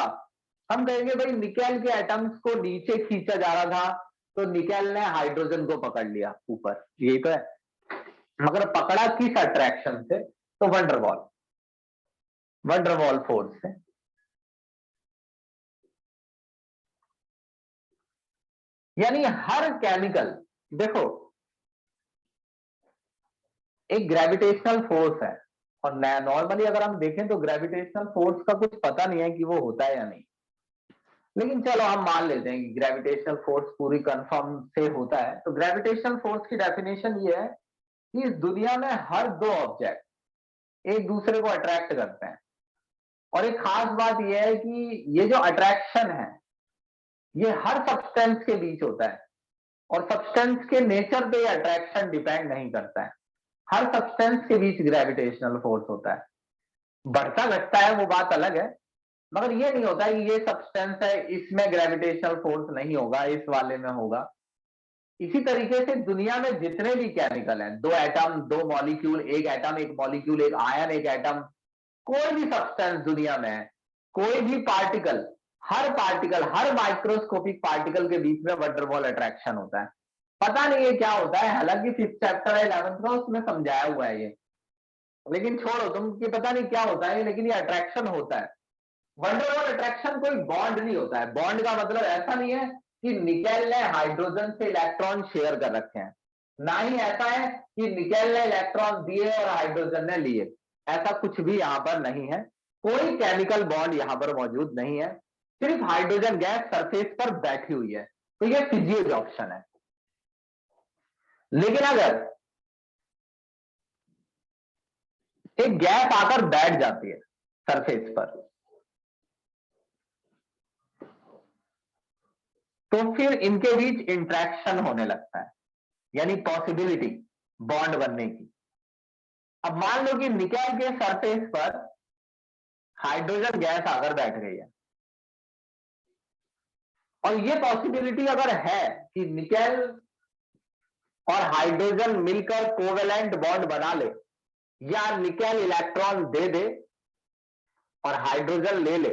हम कहेंगे भाई निकेल के एटम्स को नीचे खींचा जा रहा था तो निकेल ने हाइड्रोजन को पकड़ लिया ऊपर, यही तो है। मगर पकड़ा किस अट्रैक्शन से, तो वंडरवॉल, वंडरवॉल फोर्स से। यानी हर केमिकल, देखो एक ग्रेविटेशनल फोर्स है, और नॉर्मली अगर हम देखें तो ग्रेविटेशनल फोर्स का कुछ पता नहीं है कि वो होता है या नहीं, लेकिन चलो हम मान लेते हैं कि ग्रेविटेशनल फोर्स पूरी कंफर्म से होता है। तो ग्रेविटेशनल फोर्स की डेफिनेशन ये है कि इस दुनिया में हर दो ऑब्जेक्ट एक दूसरे को अट्रैक्ट करते हैं। और एक खास बात यह है कि ये जो अट्रैक्शन है ये हर सब्सटेंस के बीच होता है, और सब्सटेंस के नेचर पे अट्रैक्शन डिपेंड नहीं करता है। हर सब्सटेंस के बीच ग्रेविटेशनल फोर्स होता है, बढ़ता घटता है वो बात अलग है, मगर ये नहीं होता कि ये सब्सटेंस है इसमें ग्रेविटेशनल फोर्स नहीं होगा, इस वाले में होगा। इसी तरीके से दुनिया में जितने भी केमिकल हैं, दो एटम दो मॉलिक्यूल, एक एटम एक मॉलिक्यूल, एक आयन एक एटम, कोई भी सब्सटेंस दुनिया में है, कोई भी पार्टिकल हर माइक्रोस्कोपिक पार्टिकल के बीच में वंडरवॉल अट्रैक्शन होता है। पता नहीं ये क्या होता है, हालांकि 5th चैप्टर है 11th का उसमें समझाया हुआ है ये, लेकिन छोड़ो तुम कि पता नहीं क्या होता है, लेकिन ये अट्रैक्शन होता है। वंडरवॉल अट्रैक्शन कोई बॉन्ड नहीं होता है। बॉन्ड का मतलब ऐसा नहीं है कि निकेल ने हाइड्रोजन से इलेक्ट्रॉन शेयर कर रखे हैं, ना ही ऐसा है कि निकेल ने इलेक्ट्रॉन दिए और हाइड्रोजन ने लिए, ऐसा कुछ भी यहां पर नहीं है। कोई केमिकल बॉन्ड यहां पर मौजूद नहीं है, सिर्फ हाइड्रोजन गैस सरफेस पर बैठी हुई है। तो यह फिजियोजॉर्प्शन है। लेकिन अगर एक गैस आकर बैठ जाती है सरफेस पर, तो फिर इनके बीच इंटरेक्शन होने लगता है, यानी पॉसिबिलिटी बॉन्ड बनने की। अब मान लो कि निकेल के सरफेस पर हाइड्रोजन गैस आकर बैठ गई है, और ये पॉसिबिलिटी अगर है कि निकेल और हाइड्रोजन मिलकर कोवेलेंट बॉन्ड बना ले, या निकेल इलेक्ट्रॉन दे दे और हाइड्रोजन ले ले,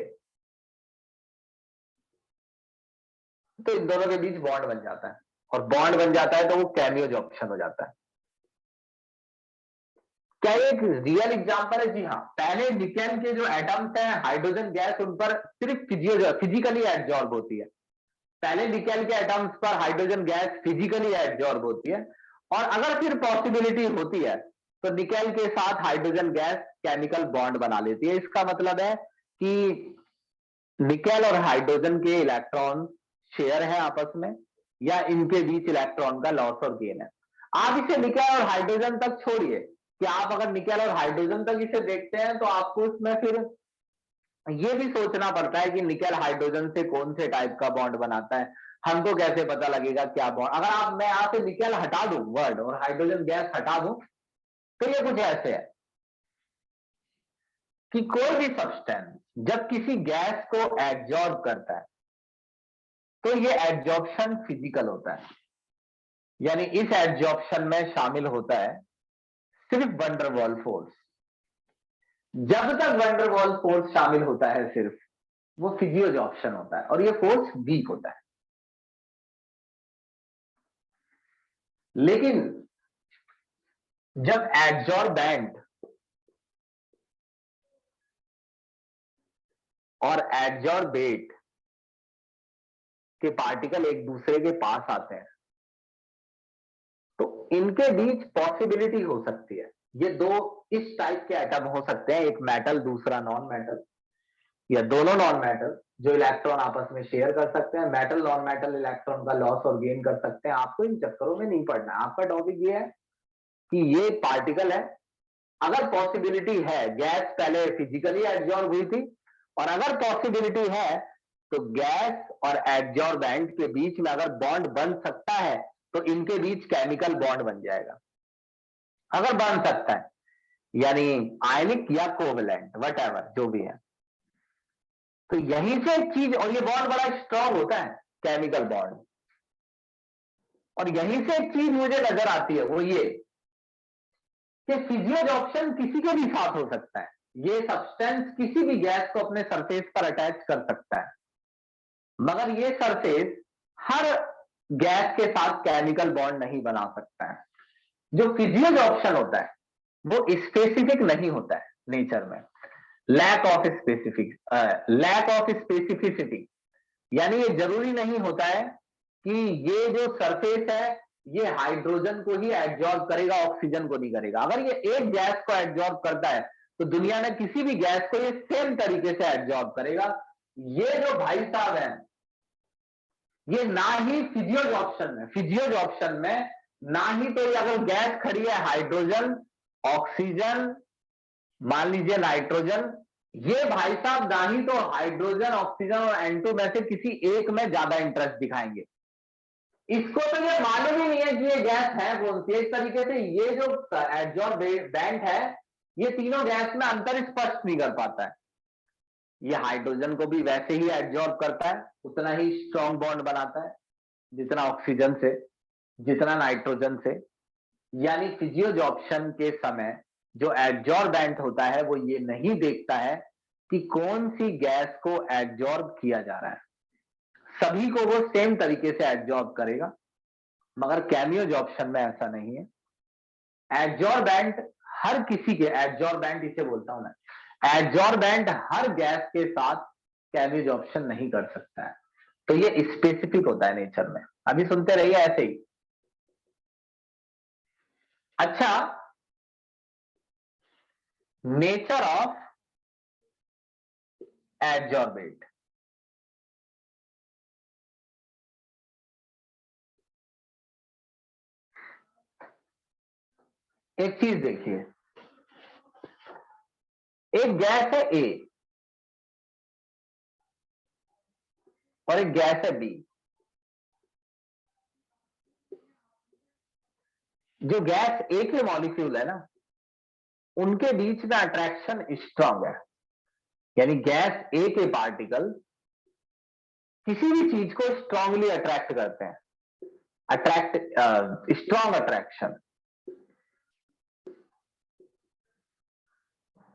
तो इन दोनों के बीच बॉन्ड बन जाता है, और बॉन्ड बन जाता है तो वो कैमियो जंक्शन हो जाता है। क्या एक रियल एग्जांपल है? जी हाँ। पहले निकेल के जो एटम्स हैं हाइड्रोजन गैस उन पर सिर्फ फिजिकली एडजॉर्ब होती है। पहले निकेल के एटम्स पर हाइड्रोजन गैस फिजिकली एडजॉर्ब होती है, और अगर फिर पॉसिबिलिटी होती है तो निकेल के साथ हाइड्रोजन गैस केमिकल बॉन्ड बना लेती है। इसका मतलब है कि निकेल और हाइड्रोजन के इलेक्ट्रॉन शेयर है आपस में, या इनके बीच इलेक्ट्रॉन का लॉस और गेन है। आप इसे निकेल और हाइड्रोजन तक छोड़िए, कि आप अगर निकेल और हाइड्रोजन तक इसे देखते हैं तो आपको इसमें फिर ये भी सोचना पड़ता है कि निकेल हाइड्रोजन से कौन से टाइप का बॉन्ड बनाता है। हमको कैसे पता लगेगा क्या बॉन्ड? अगर आप मैं यहां से निकेल हटा दूं वर्ड और हाइड्रोजन गैस हटा दूं, तो ये कुछ ऐसे है कि कोई भी सब्सटेंस जब किसी गैस को एब्जॉर्ब करता है तो ये एब्जॉर्प्शन फिजिकल होता है, यानी इस एब्जॉर्प्शन में शामिल होता है सिर्फ वंडरवॉल फोर्स। जब तक वंडरवॉल फोर्स शामिल होता है सिर्फ, वो फिजियोजॉर्प्शन होता है, और ये फोर्स वीक होता है। लेकिन जब एडजॉर्बेंट और एडजॉर्बेट के पार्टिकल एक दूसरे के पास आते हैं, तो इनके बीच पॉसिबिलिटी हो सकती है, ये दो इस टाइप के एटम हो सकते हैं, एक मेटल दूसरा नॉन मेटल, या दोनों नॉन मेटल जो इलेक्ट्रॉन आपस में शेयर कर सकते हैं। मेटल नॉन मेटल इलेक्ट्रॉन का लॉस और गेन कर सकते हैं। आपको इन चक्करों में नहीं पड़ना है। आपका टॉपिक ये है कि ये पार्टिकल है, अगर पॉसिबिलिटी है, गैस पहले फिजिकली एब्जॉर्ब हुई थी, और अगर पॉसिबिलिटी है तो गैस और एब्जॉर्बेंट के बीच में अगर बॉन्ड बन सकता है तो इनके बीच केमिकल बॉन्ड बन जाएगा। अगर बन सकता है, यानी आयनिक या कोवेलेंट वट जो भी है, तो यहीं से एक चीज, और ये बॉन्ड बड़ा स्ट्रांग होता है केमिकल बॉन्ड, और यहीं से एक चीज मुझे नजर आती है, वो ये कि फिजियोजॉर्प्शन किसी के भी साथ हो सकता है। ये सब्सटेंस किसी भी गैस को अपने सरफेस पर अटैच कर सकता है, मगर ये सरफेस हर गैस के साथ केमिकल बॉन्ड नहीं बना सकता है। जो फिजियोजॉर्प्शन होता है वो स्पेसिफिक नहीं होता है नेचर में। लैक ऑफ स्पेसिफिसिटी, यानी ये जरूरी नहीं होता है कि ये जो सरफेस है ये हाइड्रोजन को ही एब्जॉर्ब करेगा, ऑक्सीजन को नहीं करेगा। अगर ये एक गैस को एब्जॉर्ब करता है तो दुनिया में किसी भी गैस को ये सेम तरीके से एब्जॉर्ब करेगा। ये जो भाई साहब हैं, ये ना ही फिजियोजॉर्प्शन में ना ही तो ये अगर गैस खड़ी है हाइड्रोजन, ऑक्सीजन, मान लीजिए नाइट्रोजन, ये भाई साहब ना ही तो हाइड्रोजन, ऑक्सीजन और N2 में से किसी एक में ज्यादा इंटरेस्ट दिखाएंगे। इसको तो ये मालूम ही नहीं है कि ये गैस है कौन सी। इस तरीके से ये जो एडजॉर्बेंट है, ये तीनों गैस में अंतर स्पष्ट नहीं कर पाता है। ये हाइड्रोजन को भी वैसे ही एब्जॉर्ब करता है, उतना ही स्ट्रॉन्ग बॉन्ड बनाता है जितना ऑक्सीजन से, जितना नाइट्रोजन से। यानी फिजियोजॉर्प्शन के समय जो एब्जॉर्बेंट होता है वो ये नहीं देखता है कि कौन सी गैस को एब्जॉर्ब किया जा रहा है, सभी को वो सेम तरीके से एब्जॉर्ब करेगा। मगर कैमियोजॉर्प्शन में ऐसा नहीं है। एब्जॉर्बेंट हर किसी के, एब्जॉर्बेंट इसे बोलता हूं मैं, एब्जॉर्बेंट हर गैस के साथ कैमियोजॉर्प्शन नहीं कर सकता है। तो ये स्पेसिफिक होता है नेचर में। अभी सुनते रहिए ऐसे ही। अच्छा, नेचर ऑफ एब्जॉर्बेंट। एक चीज देखिए, एक गैस है ए और एक गैस है बी। जो गैस ए के मॉलिक्यूल है ना, उनके बीच में अट्रैक्शन स्ट्रांग है। यानी गैस ए के पार्टिकल किसी भी चीज को स्ट्रांगली अट्रैक्ट करते हैं, अट्रैक्ट, स्ट्रांग अट्रैक्शन।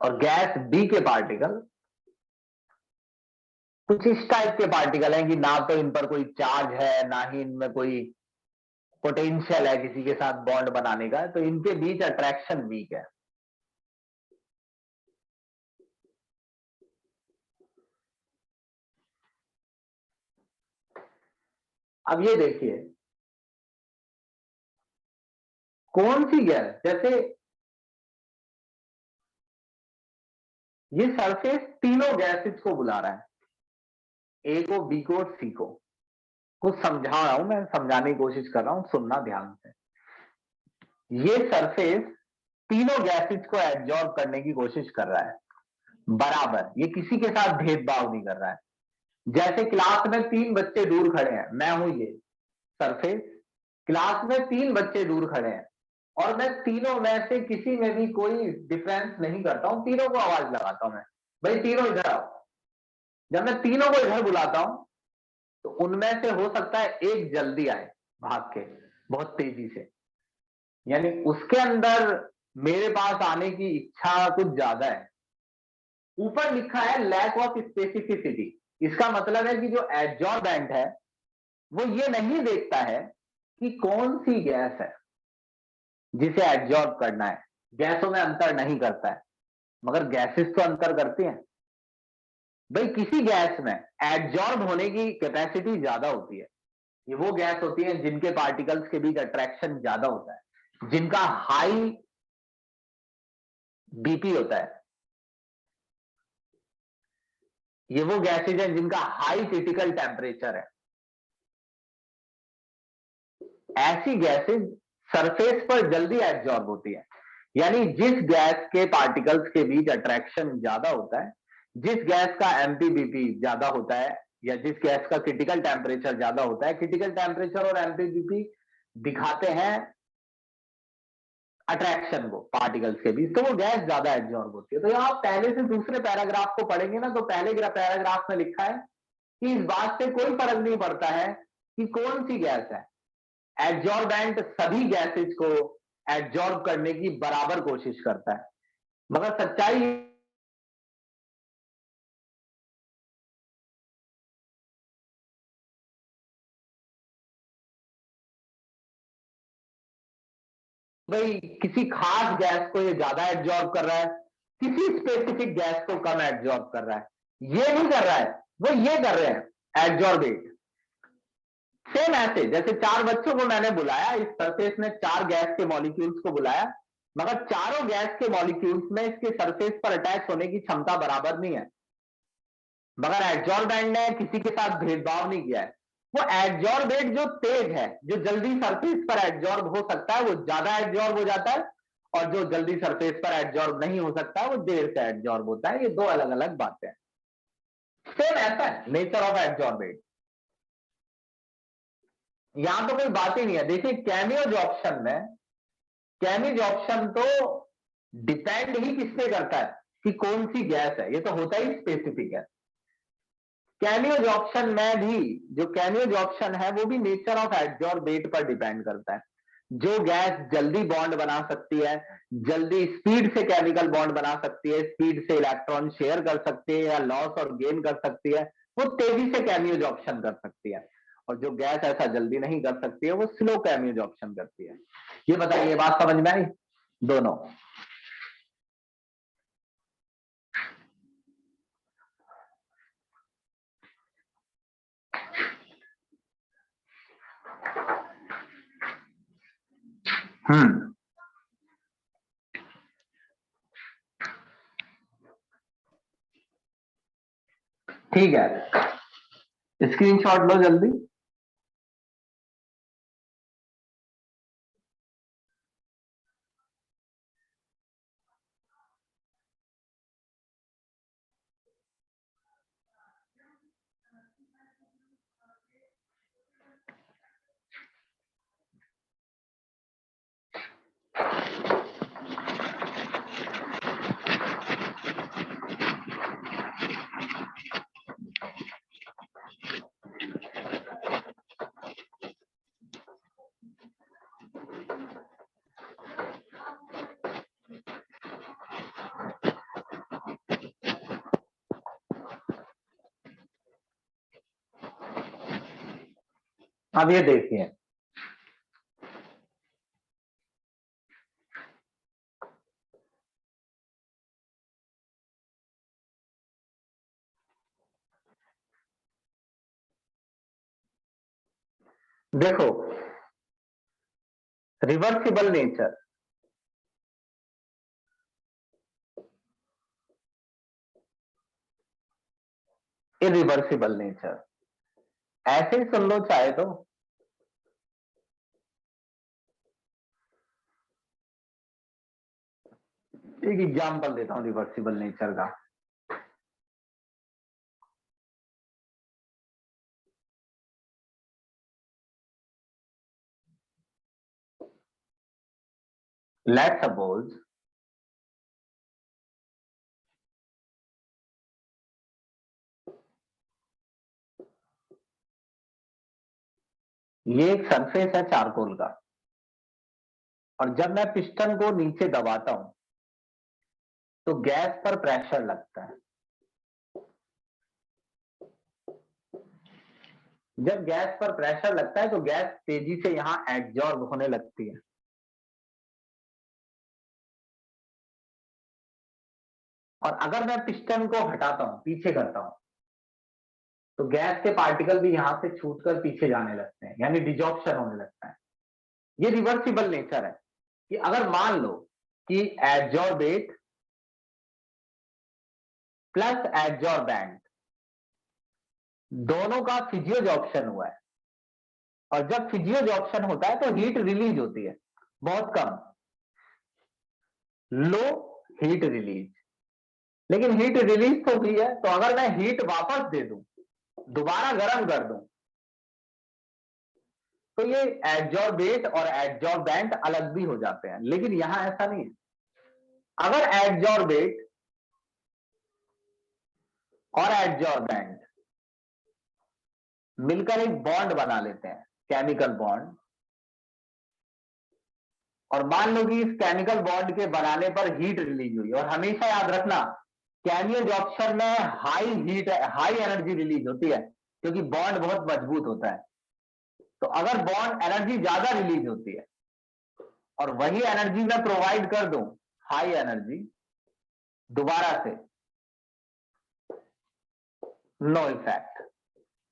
और गैस बी के पार्टिकल कुछ इस टाइप के पार्टिकल हैं कि ना तो इन पर कोई चार्ज है, ना ही इनमें कोई पोटेंशियल है किसी के साथ बॉन्ड बनाने का, तो इनके बीच अट्रैक्शन वीक है। अब ये देखिए, कौन सी गैस, जैसे ये सरफेस तीनों गैसेस को बुला रहा है, ए को, बी को और सी को। कुछ समझा रहा हूं मैं, समझाने की कोशिश कर रहा हूं, सुनना ध्यान से। ये सरफेस तीनों गैसेस को एब्जॉर्ब करने की कोशिश कर रहा है बराबर, ये किसी के साथ भेदभाव नहीं कर रहा है। जैसे क्लास में 3 बच्चे दूर खड़े हैं, मैं हूं ये सरफेस, क्लास में 3 बच्चे दूर खड़े हैं और मैं तीनों में से किसी में भी कोई डिफरेंस नहीं करता हूं, तीनों को आवाज लगाता हूं मैं, भाई तीनों इधर आओ। जब मैं तीनों को इधर बुलाता हूं तो उनमें से हो सकता है एक जल्दी आए भाग के, बहुत तेजी से, यानी उसके अंदर मेरे पास आने की इच्छा कुछ ज्यादा है। ऊपर लिखा है लैक ऑफ स्पेसिफिसिटी, इसका मतलब है कि जो एडजॉर्बेंट है वो ये नहीं देखता है कि कौन सी गैस है जिसे एब्जॉर्ब करना है। गैसों में अंतर नहीं करता है, मगर गैसेस तो अंतर करती हैं। भाई किसी गैस में एब्जॉर्ब होने की कैपेसिटी ज्यादा होती है, ये वो गैस होती है जिनके पार्टिकल्स के बीच अट्रैक्शन ज्यादा होता है, जिनका हाई बीपी होता है। ये वो गैसेज हैं जिनका हाई क्रिटिकल टेम्परेचर है। ऐसी गैसेज सरफेस पर जल्दी एब्जॉर्ब होती है। यानी जिस गैस के पार्टिकल्स के बीच अट्रैक्शन ज्यादा होता है, जिस गैस का एमपीबीपी ज्यादा होता है, या जिस गैस का क्रिटिकल टेम्परेचर ज्यादा होता है, क्रिटिकल टेम्परेचर और एमपीबीपी दिखाते हैं अट्रैक्शन को पार्टिकल्स के बीच, तो वो गैस ज्यादा एब्जॉर्ब होती है। तो यहां पहले से दूसरे पैराग्राफ को पढ़ेंगे ना, तो पहले पैराग्राफ में लिखा है कि इस बात से कोई फर्क नहीं पड़ता है कि कौन सी गैस है, एब्जॉर्बेंट सभी गैसेज को एब्जॉर्ब करने की बराबर कोशिश करता है। मगर सच्चाई भाई किसी खास गैस को ये ज्यादा एब्जॉर्ब कर रहा है, किसी स्पेसिफिक गैस को कम एब्जॉर्ब कर रहा है, ये नहीं कर रहा है, वो ये कर रहे हैं एब्जॉर्बेट। सेम ऐसे जैसे 4 बच्चों को मैंने बुलाया, इस सरफेस ने 4 गैस के मॉलिक्यूल्स को बुलाया, मगर चारों गैस के मॉलिक्यूल्स में इसके सरफेस पर अटैच होने की क्षमता बराबर नहीं है। मगर एड्जॉर्बेंट ने किसी के साथ भेदभाव नहीं किया है। वो एड्जॉर्बेट जो तेज है, जो जल्दी सरफेस पर एड्जॉर्ब हो सकता है, वो ज्यादा एड्जॉर्ब हो जाता है, और जो जल्दी सरफेस पर एड्जॉर्ब नहीं हो सकता वो देर से एड्जॉर्ब होता है। ये दो अलग अलग बातें हैं। सेम ऐसा है नेचर ऑफ एड्जॉर्बेट, यहां तो कोई बात ही नहीं है। देखिए कैमियोज ऑप्शन में, कैमिज ऑप्शन तो डिपेंड ही किस पे करता है कि कौन सी गैस है, ये तो होता ही स्पेसिफिक है। कैमियोज ऑप्शन में भी, जो कैमियोज ऑप्शन है वो भी नेचर ऑफ एड्जॉर्बेट पर डिपेंड करता है। जो गैस जल्दी बॉन्ड बना सकती है, जल्दी स्पीड से केमिकल बॉन्ड बना सकती है, स्पीड से इलेक्ट्रॉन शेयर कर सकती है या लॉस और गेन कर सकती है, वो तेजी से कैमियोज ऑप्शन कर सकती है। और जो गैस ऐसा जल्दी नहीं कर सकती है वो स्लो कैमियोज ऑप्शन करती है। ये बताइए, बात समझ में आई दोनों? हम्म, ठीक है, स्क्रीनशॉट लो जल्दी। अब ये देखिए, देखो रिवर्सिबल नेचर, इरिवर्सिबल नेचर, ऐसे ही सुन लो चाहे तो। एक एग्जाम्पल देता हूं रिवर्सिबल नेचर का। लेट्स सपोज ये एक सरफेस है चारकोल का, और जब मैं पिस्टन को नीचे दबाता हूं तो गैस पर प्रेशर लगता है। जब गैस पर प्रेशर लगता है तो गैस तेजी से यहां एब्जॉर्ब होने लगती है। और अगर मैं पिस्टन को हटाता हूं, पीछे करता हूं, तो गैस के पार्टिकल भी यहां से छूटकर पीछे जाने लगते हैं, यानी डिजॉर्प्शन होने लगता है। ये रिवर्सिबल नेचर है कि अगर मान लो कि एडजॉर्बेट प्लस एडजॉर्बेंट दोनों का फिजियोजॉर्प्शन हुआ है, और जब फिजियोजॉर्प्शन होता है तो हीट रिलीज होती है, बहुत कम, लो हीट रिलीज। लेकिन हीट रिलीज तो हुई है, तो अगर मैं हीट वापस दे दूं, दोबारा गर्म कर दूं, तो ये एडजॉर्बेट और एडजॉर्बेंट अलग भी हो जाते हैं। लेकिन यहां ऐसा नहीं है। अगर एडजॉर्बेट और एडजॉर्बेंट मिलकर एक बॉन्ड बना लेते हैं, केमिकल बॉन्ड, और मान लो कि इस केमिकल बॉन्ड के बनाने पर हीट रिलीज हुई, और हमेशा याद रखना केमियोजॉर्प्शन में हाई एनर्जी रिलीज होती है, क्योंकि बॉन्ड बहुत मजबूत होता है। तो अगर बॉन्ड एनर्जी ज्यादा रिलीज होती है और वही एनर्जी मैं प्रोवाइड कर दूं, हाई एनर्जी, दोबारा से नो इफेक्ट,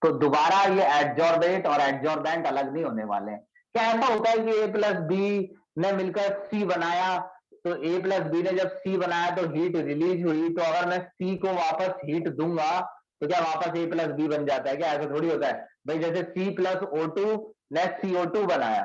तो दोबारा ये एडजॉर्बेट और एडजॉर्बेंट अलग नहीं होने वाले हैं। क्या ऐसा होता है कि ए प्लस बी ने मिलकर सी बनाया, तो ए प्लस बी ने जब सी बनाया तो हीट रिलीज हुई, तो अगर मैं सी को वापस हीट दूंगा तो क्या वापस ए प्लस बी बन जाता है? क्या ऐसा थोड़ी होता है भाई। जैसे सी प्लस O2 ने CO2 बनाया,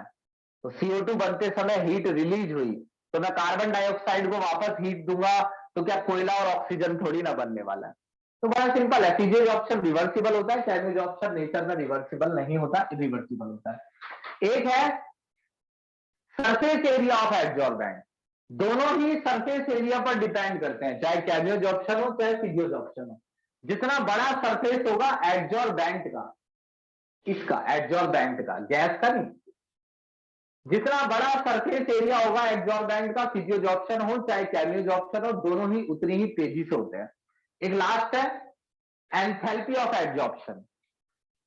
तो CO2 बनते समय हीट रिलीज हुई, तो मैं कार्बन डाइऑक्साइड को वापस हीट दूंगा, तो क्या कोयला और ऑक्सीजन थोड़ी ना बनने वाला है? तो बड़ा सिंपल है, फिजिक्स ऑप्शन रिवर्सिबल होता है, केमिकल ऑप्शन नेचर में रिवर्सिबल नहीं होता, इरिवर्सिबल होता है। एक है सरफेस एरिया ऑफ एडजॉर्बेंट, दोनों ही सरफेस एरिया पर डिपेंड करते हैं, चाहे केमियोजॉर्प्शन हो चाहे फिजियोजॉर्प्शन हो। जितना बड़ा सरफेस होगा एडजॉर्बेंट का, इसका एडजॉर्बेंट का, गैस का नहीं, जितना बड़ा सरफेस एरिया होगा एडजॉर्बेंट का, फिजियोजॉर्प्शन हो चाहे केमियोजॉर्प्शन हो, दोनों ही उतनी ही तेजी से होते हैं। एक लास्ट है एंथैल्पी ऑफ एडजॉर्प्शन।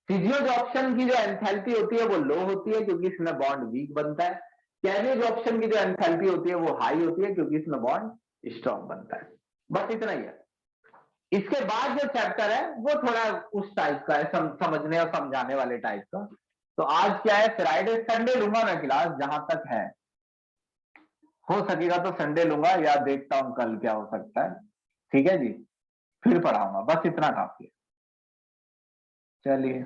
फिजियोजॉर्प्शन की जो एंथैल्पी होती है वो लो होती है, क्योंकि इसमें बॉन्ड वीक बनता है। केमियोजॉर्प्शन की जो एंथैल्पी होती है वो हाई होती है, क्योंकि इसमें बॉन्ड स्ट्रॉन्ग बनता है। बस इतना ही है। इसके बाद जो चैप्टर है वो थोड़ा उस टाइप का है, समझने और समझाने वाले टाइप का। तो आज क्या है, फ्राइडे संडे लूंगा मैं क्लास, जहां तक है, हो सकेगा तो संडे लूंगा, या देखता हूं कल क्या हो सकता है। ठीक है जी, फिर पढ़ाऊंगा, बस इतना काफी है। चलिए।